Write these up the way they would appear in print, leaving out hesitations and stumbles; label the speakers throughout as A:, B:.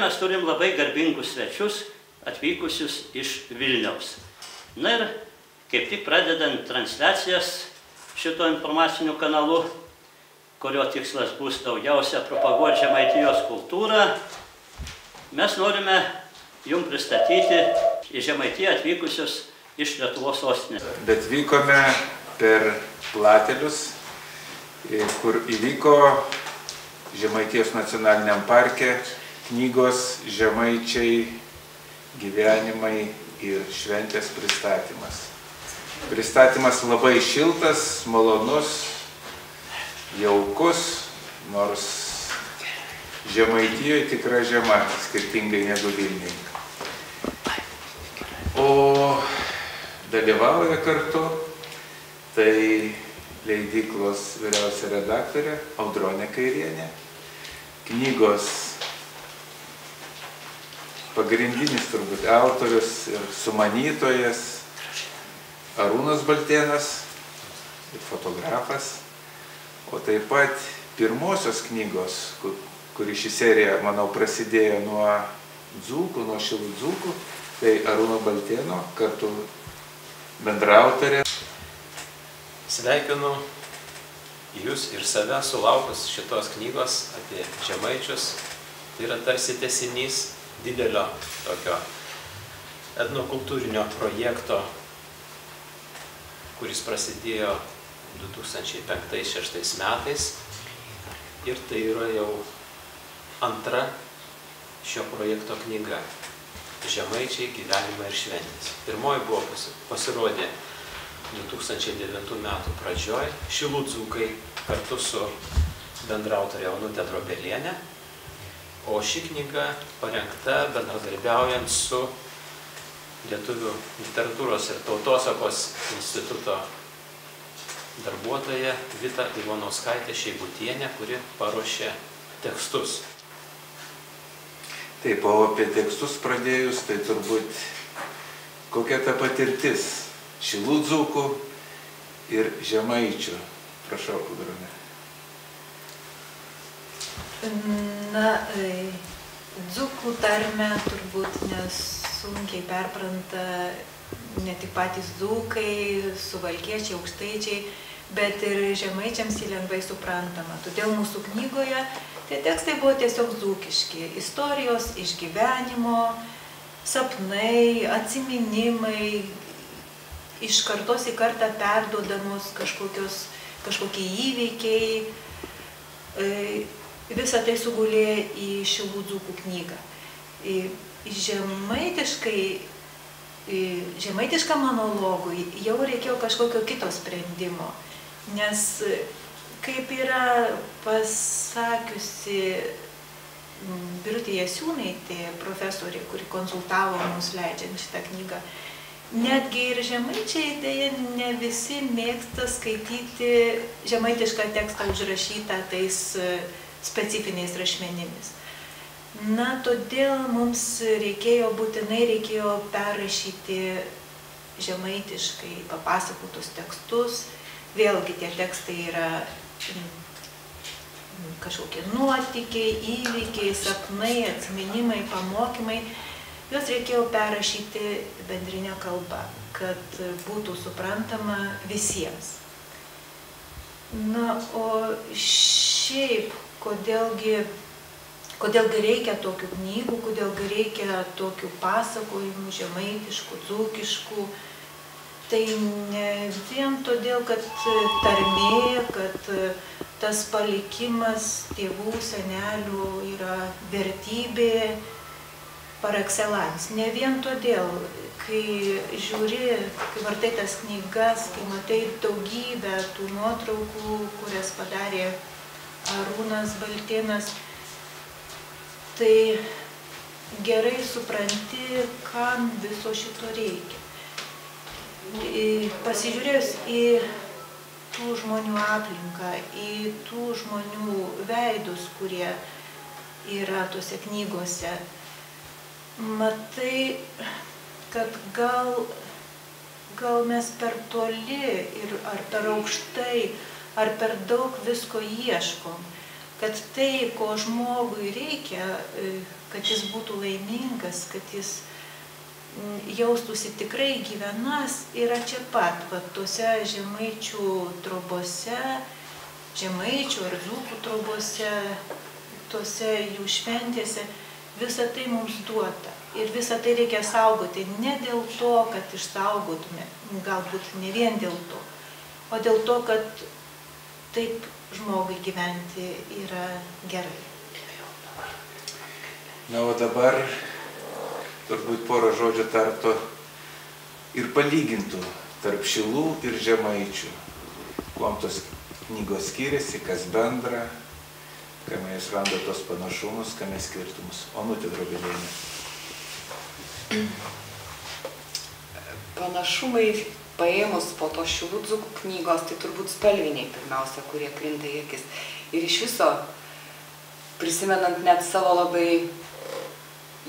A: Mes turim labai garbingus svečius atvykusius iš Vilniaus. Na ir kaip tik pradedant transliacijas šito informaciniu kanalu, kurio tikslas bus daugiausia propaguoti Žemaitijos kultūrą, mes norime jums pristatyti į Žemaitiją atvykusius iš Lietuvos sostinės.
B: Bet vykome per Platelius, kur įvyko Žemaitijos nacionaliniam parke knygos Žemaičiai gyvenimai ir šventės pristatymas. Pristatymas labai šiltas, malonus, jaukus, nors Žemaitijoje tikra žiema, skirtingai negu Vilniuje. O dalyvauja kartu tai leidyklos vyriausia redaktorė Audronė Kairienė, knygos pagrindinis turbūt autorius ir sumanytojas Arūnas Baltėnas ir fotografas, o taip pat pirmosios knygos, kuri ši serija, manau, prasidėjo nuo dzūkų, nuo šilų dzūkų, tai Arūno Baltėno kartu bendraautorė.
C: Sveikinu jūs ir save sulaukus šitos knygos apie žemaičius. Tai yra tarsi tęsinys didelio tokio etnokultūrinio projekto, kuris prasidėjo 2005-2006 metais. Ir tai yra jau antra šio projekto knyga Žemaičiai gyvenimai ir šventės. Pirmoji buvo pasirodė 2009 metų pradžioj Šilų dzūkai kartu su bendraautorė Onutė Drobelienė. O ši knyga parengta bendradarbiaujant su Lietuvių literatūros ir tautosakos instituto darbuotoja Vita Ivanauskaitė Šeibutienė, kuri paruošė tekstus.
B: Taip, o apie tekstus pradėjus, tai turbūt kokia ta patirtis Šilų dzūkų ir žemaičių. Prašau, Audronė.
D: Na, dzūkų tarmę turbūt nesunkiai perpranta ne tik patys dzūkai, suvalkiečiai, aukštaičiai, bet ir žemaičiams jį lengvai suprantama. Todėl mūsų knygoje tie tekstai buvo tiesiog dzūkiški. Istorijos, išgyvenimo, sapnai, atsiminimai, iš kartos į kartą perduodamos kažkokie įvykiai. Visą tai sugulė į Šilų dzūkų knygą. Žemaitiškam monologui jau reikėjo kažkokio kito sprendimo, nes kaip yra pasakiusi Birutė Jasiūnaitė, profesorė, kuri konsultavo mus leidžiant šitą knygą, netgi ir žemaičiai dėja ne visi mėgsta skaityti žemaitišką tekstą užrašytą tais specifiniais rašmenimis. Na, todėl mums būtinai reikėjo perrašyti žemaitiškai papasakotus tekstus. Vėlgi tie tekstai yra kažkokie nuotykiai, įvykiai, sapnai, atsiminimai, pamokymai. Juos reikėjo perrašyti bendrinę kalbą, kad būtų suprantama visiems. Na, o šiaip, kodėlgi reikia tokių knygų, kodėlgi reikia tokių pasakojimų, žemaitiškų, dzūkiškų, tai ne vien todėl, kad tarmė, kad tas palikimas tėvų, senelių yra vertybė par excellence. Ne vien todėl, kai žiūri, kai vartai tas knygas, kai matai daugybę tų nuotraukų, kurias padarė Arūnas Baltėnas, tai gerai supranti, kam viso šito reikia. Pasižiūrėjus į tų žmonių aplinką, į tų žmonių veidus, kurie yra tose knygose, matai, kad gal mes per toli ar per aukštai, ar per daug visko ieškom, kad tai, ko žmogui reikia, kad jis būtų laimingas, kad jis jaustųsi tikrai gyvenas, yra čia pat, va, tuose žemaičių trobose, žemaičių ar dzūkų trobose, tuose jų šventėse, visa tai mums duota. Ir visą tai reikia saugoti ne dėl to, kad išsaugotume, galbūt ne vien dėl to, o dėl to, kad taip žmogui gyventi yra gerai.
B: Na, o dabar turbūt porą žodžių tarptų ir palygintų tarp Šilų ir Žemaičių. Kuom tos knygos skiriasi, kas bendra, kame jūs randa tos panašumus, kame skirtumus. Onutė Drobelienė.
E: Panašumai paėmus po to Šilų dzūkų knygos, tai turbūt spalviniai pirmiausia, kurie krinta į akis. Ir iš viso, prisimenant net savo labai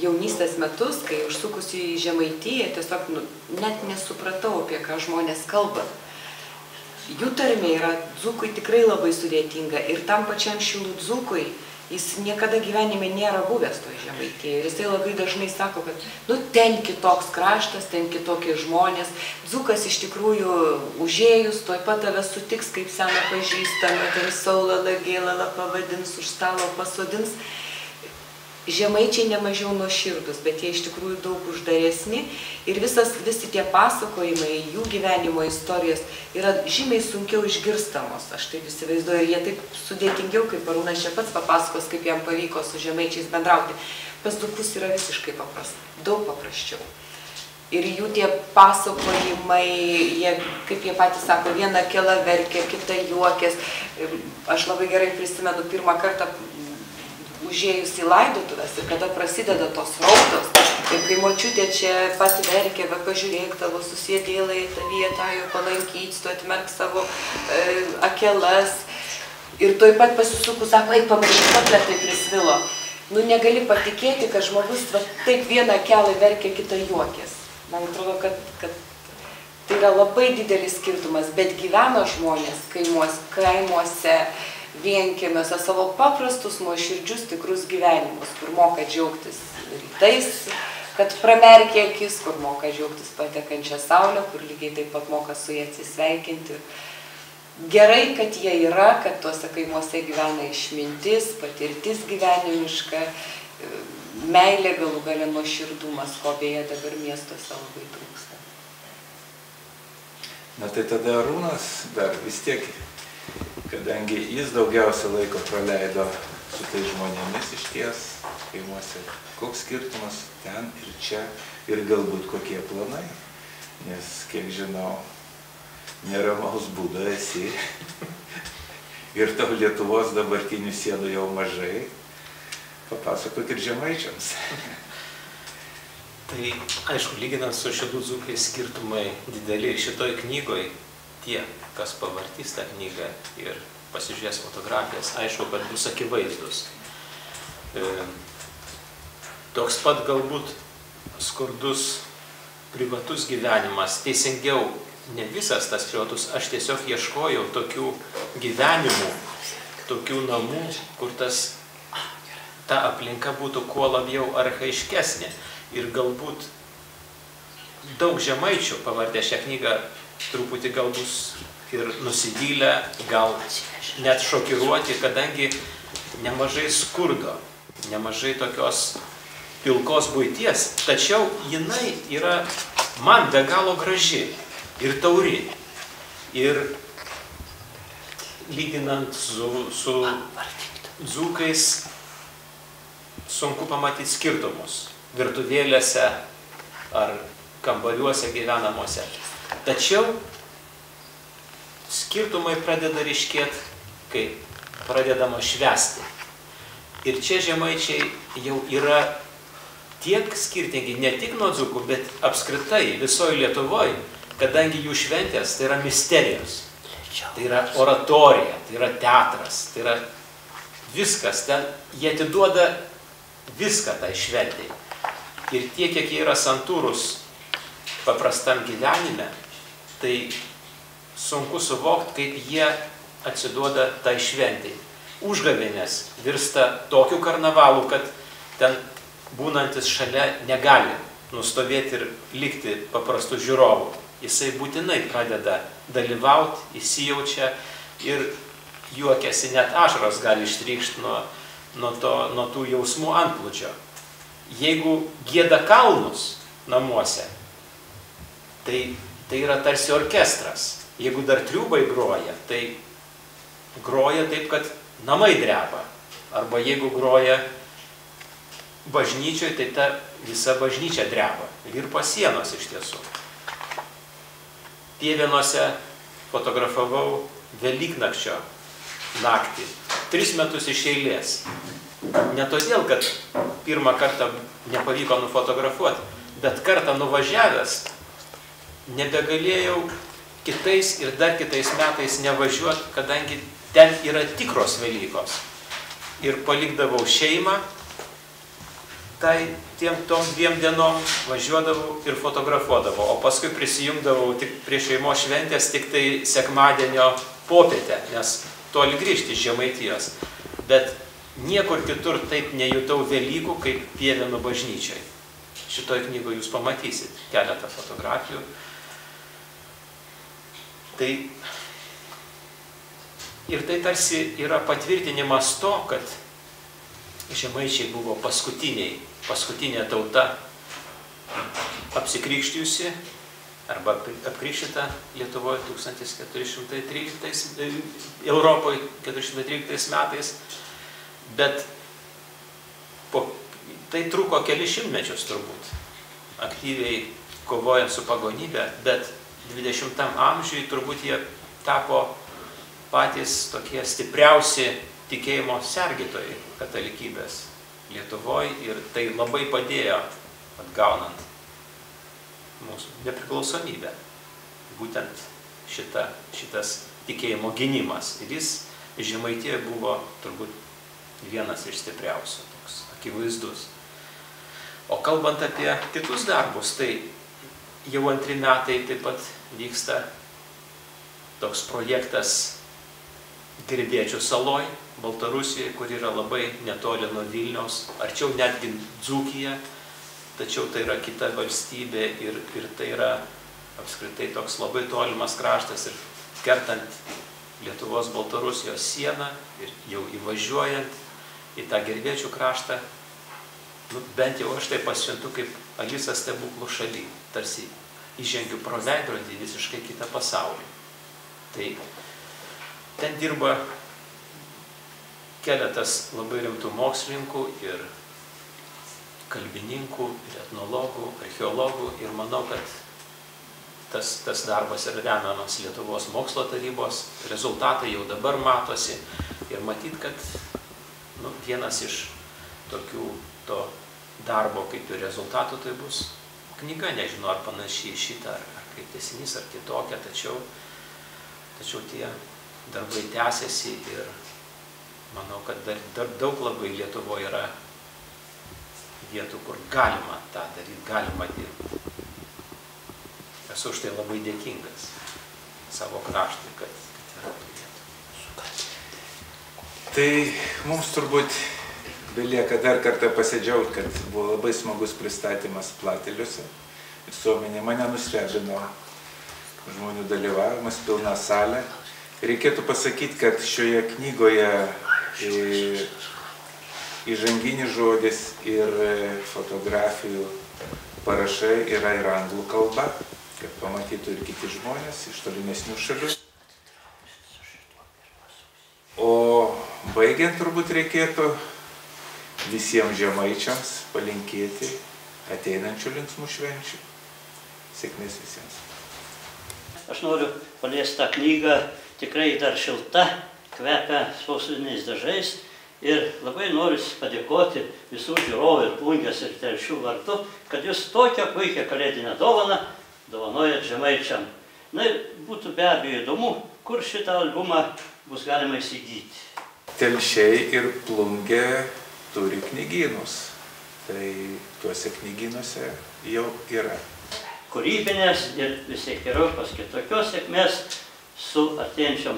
E: jaunystės metus, kai užsukusi į Žemaitiją, tiesiog net nesupratau, apie ką žmonės kalba. Jų tarmė yra dzūkui tikrai labai sudėtinga ir tam pačiam Šilų dzūkui jis niekada gyvenime nėra buvęs toj Žemaitijoje. Ir jisai labai dažnai sako, kad ten kitoks kraštas, ten kitokie žmonės. Dzūkas iš tikrųjų užėjus, tuoj pat tave sutiks kaip seną pažįstamą, ten saulala, gėlala pavadins, už stalo pasodins. Žemaičiai nemažiau nuoširdus, bet jie iš tikrųjų daug uždaresni ir visi tie pasakojimai, jų gyvenimo istorijos yra žymiai sunkiau išgirstamos. Aš taip įsivaizduoju, ir jie taip sudėtingiau, kaip Arūnas čia pats papasakos, kaip jam pavyko su žemaičiais bendrauti. Pas dzūkus yra visiškai daug paprasčiau. Ir jų tie pasakojimai, kaip jie patys sako, viena kela verkė, kita juokės. Aš labai gerai prisimenu pirmą kartą užėjus į laidotuvės ir kada prasideda tos raudos. Ir kai močiutė čia pat verkė, va pažiūrėk, tavo susėdėlai į tą vietą, jau palankyt, tu atmerk savo akelas. Ir tuoj pat pasisuku, sako, eik pamatyk, pakletai prisvilo. Negali patikėti, kad žmogus taip vieną akelą verkė, kitą juokės. Man atrodo, kad tai yra labai didelis skirtumas, bet gyvena žmonės kaimuose, vienkiemiuose savo paprastus, nuoširdžius, tikrus gyvenimus, kur moka džiaugtis rytais, kad pramerkia akis, kur moka džiaugtis patekančią saulę, kur lygiai taip pat moka su jie atsisveikinti. Gerai, kad jie yra, kad tuose kaimuose gyvena išmintis, patirtis gyvenimiška, meilė galų gale nuoširdumas, ko beje dabar miestuose labai trūksta.
B: Na tai tada Arūnas dar vis tiek, kadangi jis daugiausia laiko praleido su tai žmonėmis išties kaimuose, koks skirtumas ten ir čia ir galbūt kokie planai, nes, kiek žinau, neramaus būdo esi ir tau Lietuvos dabartinių sienų jau mažai, papasakok ir žemaičiams.
C: Tai, aišku, lyginant su Šilų dzūkais skirtumai dideli šitoj knygoj, tie, kas pavartys tą knygą ir pasižiūrės fotografijas, aišku, kad bus akivaizdus. Toks pat galbūt skurdus privatus gyvenimas, teisingiau, ne visas tas privatus, aš tiesiog ieškojau tokių gyvenimų, tokių namų, kur ta aplinka būtų kuo labiau archaiškesnė. Ir galbūt daug žemaičių pavardę šią knygą truputį gal bus ir nusivylę, gal net šokiruoti, kadangi nemažai skurdo, nemažai tokios pilkos buities, tačiau jinai yra man be galo graži ir tauri. Ir lyginant su dzūkais sunku pamatyti skirtumus virtuvėlėse ar kambariuose gyvenamuose. Tačiau skirtumai pradeda ryškėti, kai pradedama švęsti. Ir čia žemaičiai jau yra tiek skirtingi, ne tik nuo dzūkų, bet apskritai visoje Lietuvoje, kadangi jų šventės tai yra misterijos, tai yra oratorija, tai yra teatras, tai yra viskas, ten jie atiduoda viską tai šventėjai. Ir tiek, kiek jie yra santūrus paprastam gyvenime, tai sunku suvokti, kaip jie atsiduoda tai šventėjai. užgavėnės virsta tokiu karnavalu, kad ten būnantis šalia negali nustovėti ir likti paprastų žiūrovų. Jisai būtinai pradeda dalyvauti, įsijaučia ir juokiasi, net ašaros gali ištrykšti nuo tų jausmų antplūdžio. Jeigu gieda kalnus namuose, tai yra tarsi orkestras. Jeigu dar triūbai groja, tai groja taip, kad namai dreba. Arba jeigu groja bažnyčioje, tai ta visa bažnyčia dreba. Virpa sienos iš tiesų. Pievėnuose fotografavau Velyknakčio naktį. 3 metus iš eilės. Ne todėl, kad pirmą kartą nepavyko nufotografuoti, bet kartą nuvažiavęs nebegalėjau kitais ir dar kitais metais nevažiuoti, kadangi ten yra tikros Velykos. Ir palikdavau šeimą, tom 2 dienom važiuodavau ir fotografuodavau, o paskui prisijungdavau tik prie šeimos šventės tik tai sekmadienio popietę, nes toli grįžti iš Žemaitijos. Bet niekur kitur taip nejutau Velykų kaip Pievėnų bažnyčioje. Šitoj knygoje jūs pamatysit keletą fotografijų. Ir tai tarsi yra patvirtinimas to, kad žemaičiai buvo paskutinė tauta apsikrikštijusi arba apkrikštyta Lietuvoje 1413 Europoje 413 metais, bet tai truko kelis šimtmečius turbūt, aktyviai kovojant su pagonybė, bet 20 amžiui turbūt jie tapo patys tokie stipriausi tikėjimo sergėtojai katalikybės Lietuvoje ir tai labai padėjo atgaunant mūsų nepriklausomybę. Būtent šitas tikėjimo gynimas. Ir jis Žemaitijoje buvo turbūt vienas iš stipriausių, toks akivaizdus. O kalbant apie kitus darbus, tai jau 2 metai taip pat vyksta toks projektas Girdiečių saloj, Baltarusijoje, kur yra labai netoli nuo Vilniaus, arčiau netgi Dzūkija, tačiau tai yra kita valstybė ir tai yra apskritai toks labai tolimas kraštas ir kertant Lietuvos Baltarusijos sieną ir jau įvažiuojant į tą Girdiečių kraštą, bent jau aš tai pasijuntu kaip Alisa stebuklų šaly, tarsi įžengiu pro veidrodį visiškai kitą pasaulį. Tai ten dirba keletas labai rimtų mokslininkų ir kalbininkų, ir etnologų, archeologų ir manau, kad tas darbas yra remiamas Lietuvos mokslo tarybos, rezultatai jau dabar matosi ir matyt, kad vienas iš tokių to darbo kaip ir rezultatų tai bus knyga, nežinau ar panašiai šitą, ar kaip tęsinys, ar kitokia, tačiau tie darbai tęsiasi ir manau, kad dar daug labai Lietuvoje yra vietų, kur galima tą daryti, galima dirbti. Esu už tai labai dėkingas savo kraštui, kad yra tų vietų.
B: Tai mums turbūt belieka dar kartą pasidžiaugti, kad buvo labai smagus pristatymas Plateliuose. Visuomenė mane nustebino žmonių dalyvavimas, pilna salė. Reikėtų pasakyti, kad šioje knygoje įžanginis žodis ir fotografijų parašai yra ir anglų kalba, kad pamatytų ir kiti žmonės iš tolimesnių šalių. O baigiant turbūt reikėtų visiems žemaičiams palinkėti ateinančių linksmų švenčių. Sėkmės visiems.
A: Aš noriu paliesti tą knygą, tikrai dar šilta, kvepia spausdiniais dažais ir labai noriu padėkoti visų žiūrovų ir Plungės ir Telšių vardu, kad jūs tokią puikią kalėdinę dovaną dovanojat žemaičiam. Na ir būtų be abejo įdomu, kur šitą albumą bus galima įsigyti.
B: Telšiai ir Plungė turi knygynus, tai tuose knygynuose jau yra.
A: Kūrybinės ir visokeriopos kitokios sėkmės su artėjančiom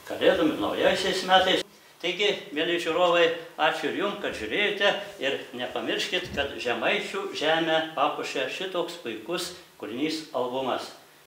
A: kalėdom ir naujaisiais metais. Taigi, mėly žiūrovai, ačiū ir jums, kad žiūrėjote ir nepamirškit, kad Žemaičių žemę papuošė šitoks puikus kūrinys albumas.